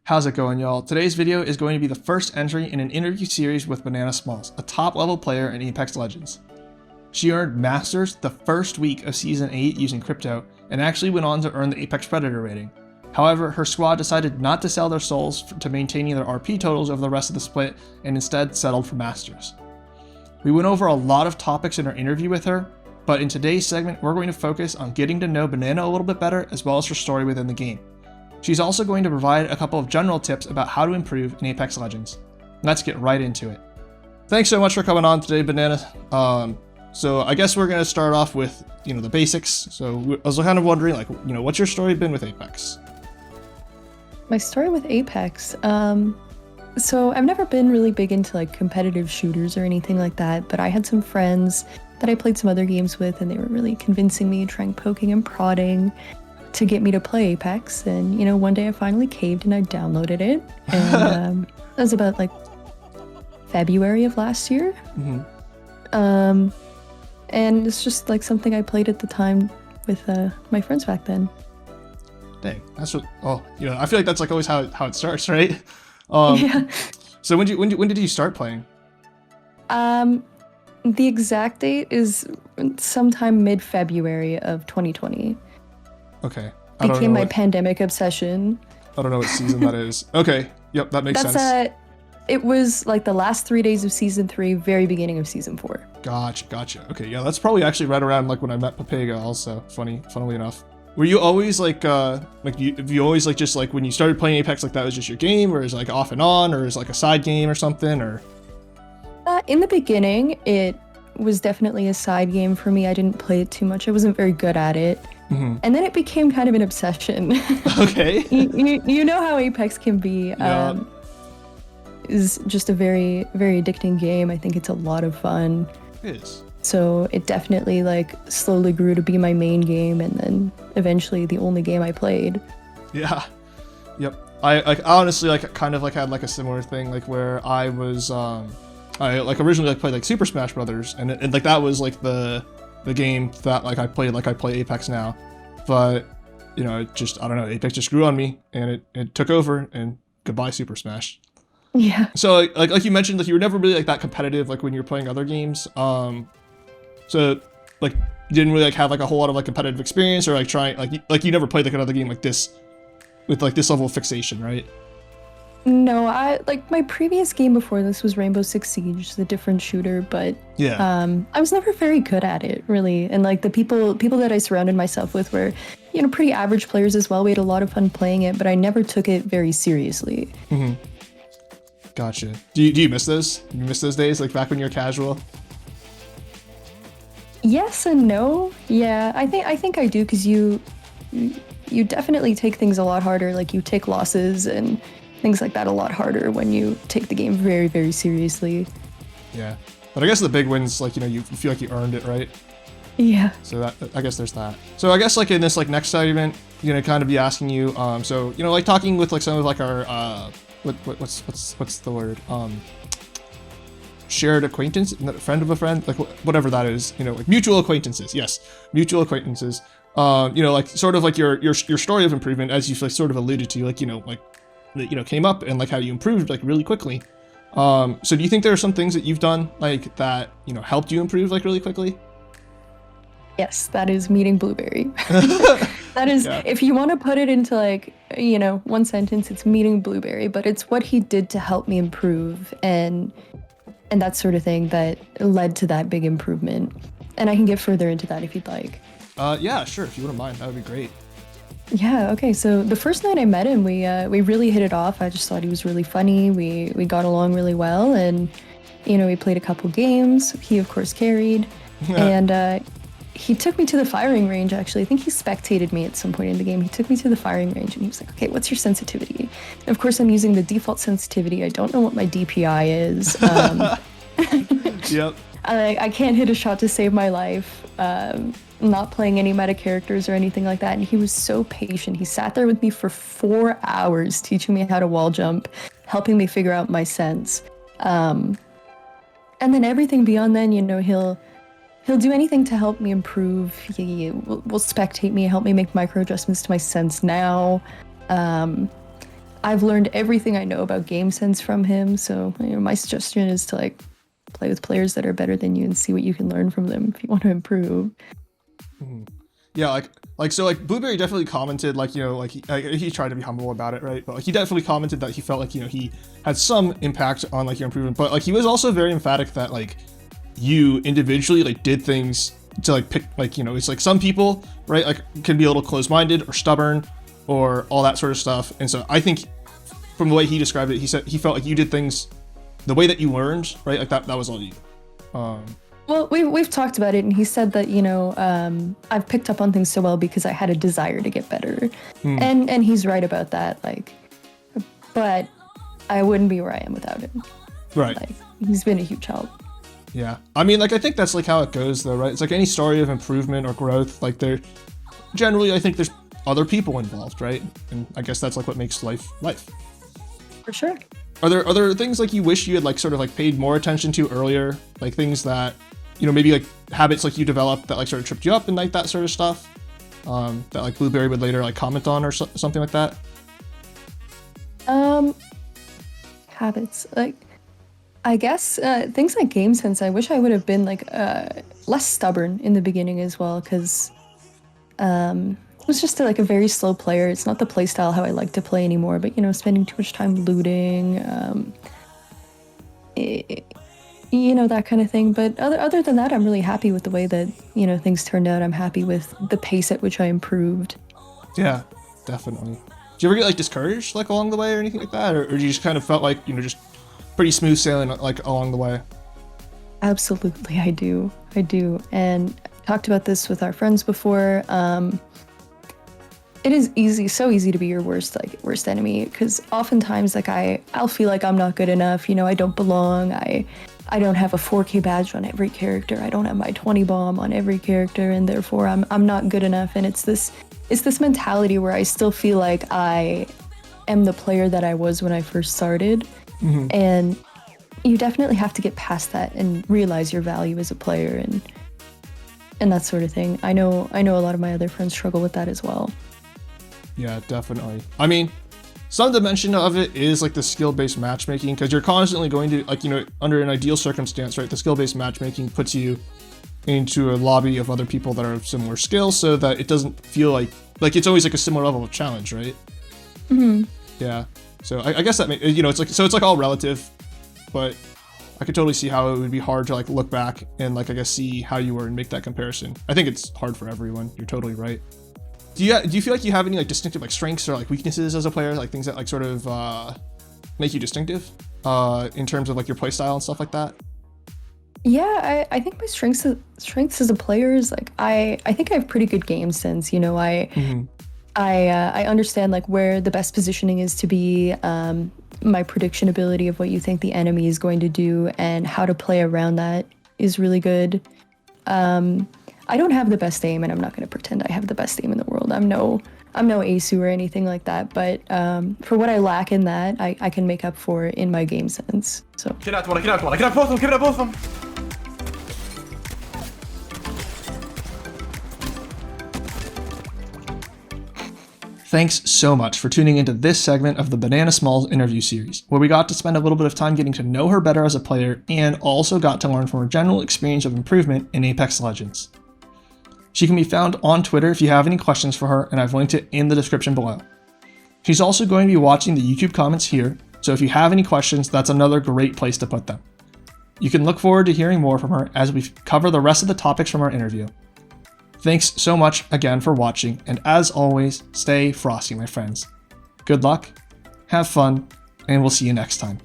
How's it going, y'all? Today's video is going to be the first entry in an interview series with BananaSmalls, a top-level player in Apex Legends. She earned Masters the first week of Season 8 using crypto, and actually went on to earn the Apex Predator rating. However, her squad decided not to sell their souls to maintaining their RP totals over the rest of the split, and instead settled for Masters. We went over a lot of topics in our interview with her, but in today's segment, we're going to focus on getting to know Banana a little bit better, as well as her story within the game. She's also going to provide a couple of general tips about how to improve in Apex Legends. Let's get right into it. Thanks so much for coming on today, Banana. So I guess we're going to start off with, the basics. So I was kind of wondering, what's your story been with Apex? My story with Apex, so I've never been really big into competitive shooters or anything like that, but I had some friends that I played some other games with, and they were really convincing me, trying poking and prodding to get me to play Apex. And one day I finally caved and I downloaded it, and that was about February of last year. Mm-hmm. And it's just something I played at the time with my friends back then. Dang, that's what. Oh, I feel like that's always how it starts, right? Yeah. So when did you start playing? The exact date is sometime mid-February of 2020. Okay. Became my pandemic obsession. I don't know what season that is. Okay. Yep, that makes sense. It was the last 3 days of season 3, very beginning of season 4. Gotcha. Okay, yeah, that's probably actually right around when I met Papega also. Funnily enough. Were you always you always just when you started playing Apex that was just your game, or is off and on, or is a side game or something, or? In the beginning, it was definitely a side game for me. I didn't play it too much. I wasn't very good at it. Mm-hmm. And then it became kind of an obsession. Okay. you know how Apex can be. Yeah. Is just a very, very addicting game. I think it's a lot of fun. It is. So it definitely slowly grew to be my main game, and then eventually the only game I played. Yeah. Yep. I honestly kind of had a similar thing where I was I originally played Super Smash Brothers, and that was the game that I played I play Apex now. But it just, I don't know, Apex just grew on me, and it took over, and goodbye Super Smash. Yeah. So like you mentioned, you were never really that competitive when you were playing other games. So you didn't really have a whole lot of competitive experience, or trying you never played another game like this with this level of fixation, right? No, I my previous game before this was Rainbow Six Siege, the different shooter, but yeah, I was never very good at it, really. And the people that I surrounded myself with were pretty average players as well. We had a lot of fun playing it, but I never took it very seriously. Mm-hmm. Gotcha. Do you miss those? You miss those days back when you were casual? Yes and no. Yeah, I think I do, because you definitely take things a lot harder. You take losses and things like that a lot harder when you take the game very, very seriously. Yeah, but I guess the big wins, you feel you earned it, right? Yeah. So that, I guess there's that. So I guess in this next segment, kind of be asking you, so talking with some of our what's the word, shared acquaintance, friend of a friend, whatever that is, mutual acquaintances. Yes, mutual acquaintances. Sort of your story of improvement, as you sort of alluded to, that came up, and how you improved really quickly. So do you think there are some things that you've done that helped you improve really quickly? Yes, that is meeting Blueberry. That is, yeah. If you want to put it into one sentence, it's meeting Blueberry, but it's what he did to help me improve, and that sort of thing that led to that big improvement. And I can get further into that if you'd like. Yeah, sure. If you wouldn't mind, that would be great. Yeah, okay. So the first night I met him, we really hit it off. I just thought he was really funny. We got along really well, and we played a couple games. He of course carried, and he took me to the firing range. Actually, I think he spectated me at some point in the game. He took me to the firing range, and he was like, "Okay, what's your sensitivity?" And of course, I'm using the default sensitivity. I don't know what my DPI is. Yep. I can't hit a shot to save my life. Not playing any meta characters or anything like that, and he was so patient. He sat there with me for 4 hours teaching me how to wall jump, helping me figure out my sense. And then everything beyond then, he'll do anything to help me improve. He will spectate me, help me make micro adjustments to my sense now. I've learned everything I know about game sense from him. So my suggestion is to like play with players that are better than you and see what you can learn from them if you want to improve. Yeah, so Blueberry definitely commented like, like he tried to be humble about it, right? But like he definitely commented that he felt like, he had some impact on like your improvement, but like he was also very emphatic that like you individually like did things to like pick, like, it's like some people, right, like can be a little closed-minded or stubborn or all that sort of stuff. And so I think from the way he described it, he said he felt like you did things the way that you learned, right? Like that was all you. Well, we've talked about it, and he said that, I've picked up on things so well because I had a desire to get better. And he's right about that, like, but I wouldn't be where I am without him. Right. Like, he's been a huge help. Yeah. I mean, like, I think that's like how it goes though, right? It's like any story of improvement or growth, like generally, I think there's other people involved, right? And I guess that's like what makes life. For sure. Are there things like you wish you had like sort of like paid more attention to earlier? Like things that, maybe like habits like you developed that like sort of tripped you up and like that sort of stuff that like Blueberry would later like comment on or something like that? Habits, like, I guess things like game sense, I wish I would have been like less stubborn in the beginning as well, because I was just like a very slow player. It's not the play style how I like to play anymore, but spending too much time looting, that kind of thing. But other than that, I'm really happy with the way that things turned out. I'm happy with the pace at which I improved. Yeah, definitely. Did you ever get like discouraged like along the way or anything like that, or you just kind of felt like just pretty smooth sailing like along the way? Absolutely, I do, and I talked about this with our friends before. It is so easy to be your worst enemy, because oftentimes like I'll feel like I'm not good enough. I don't belong. I don't have a 4K badge on every character. I don't have my 20 bomb on every character, and therefore I'm not good enough. And it's this mentality where I still feel like I am the player that I was when I first started. And you definitely have to get past that and realize your value as a player and that sort of thing. I know a lot of my other friends struggle with that as well. Yeah, definitely. I mean, some dimension of it is like the skill-based matchmaking, because you're constantly going to like, under an ideal circumstance, right? The skill-based matchmaking puts you into a lobby of other people that are of similar skills, so that it doesn't feel like it's always like a similar level of challenge, right? Yeah. So I guess that it's like all relative, but I could totally see how it would be hard to like look back and like I guess see how you were and make that comparison. I think it's hard for everyone. You're totally right. Do you feel like you have any like distinctive like strengths or like weaknesses as a player, like things that like sort of make you distinctive in terms of like your play style and stuff like that? Yeah, I think my strengths as a player is like I think I have pretty good game sense. I understand like where the best positioning is to be, my prediction ability of what you think the enemy is going to do and how to play around that is really good. I don't have the best aim, and I'm not going to pretend I have the best aim in the world. I'm no ASU or anything like that, but for what I lack in that, I can make up for in my game sense. So. Get out both of them. Thanks so much for tuning into this segment of the BananaSmalls interview series, where we got to spend a little bit of time getting to know her better as a player and also got to learn from her general experience of improvement in Apex Legends. She can be found on Twitter if you have any questions for her, and I've linked it in the description below. She's also going to be watching the YouTube comments here, so if you have any questions, that's another great place to put them. You can look forward to hearing more from her as we cover the rest of the topics from our interview. Thanks so much again for watching, and as always, stay frosty, my friends. Good luck, have fun, and we'll see you next time.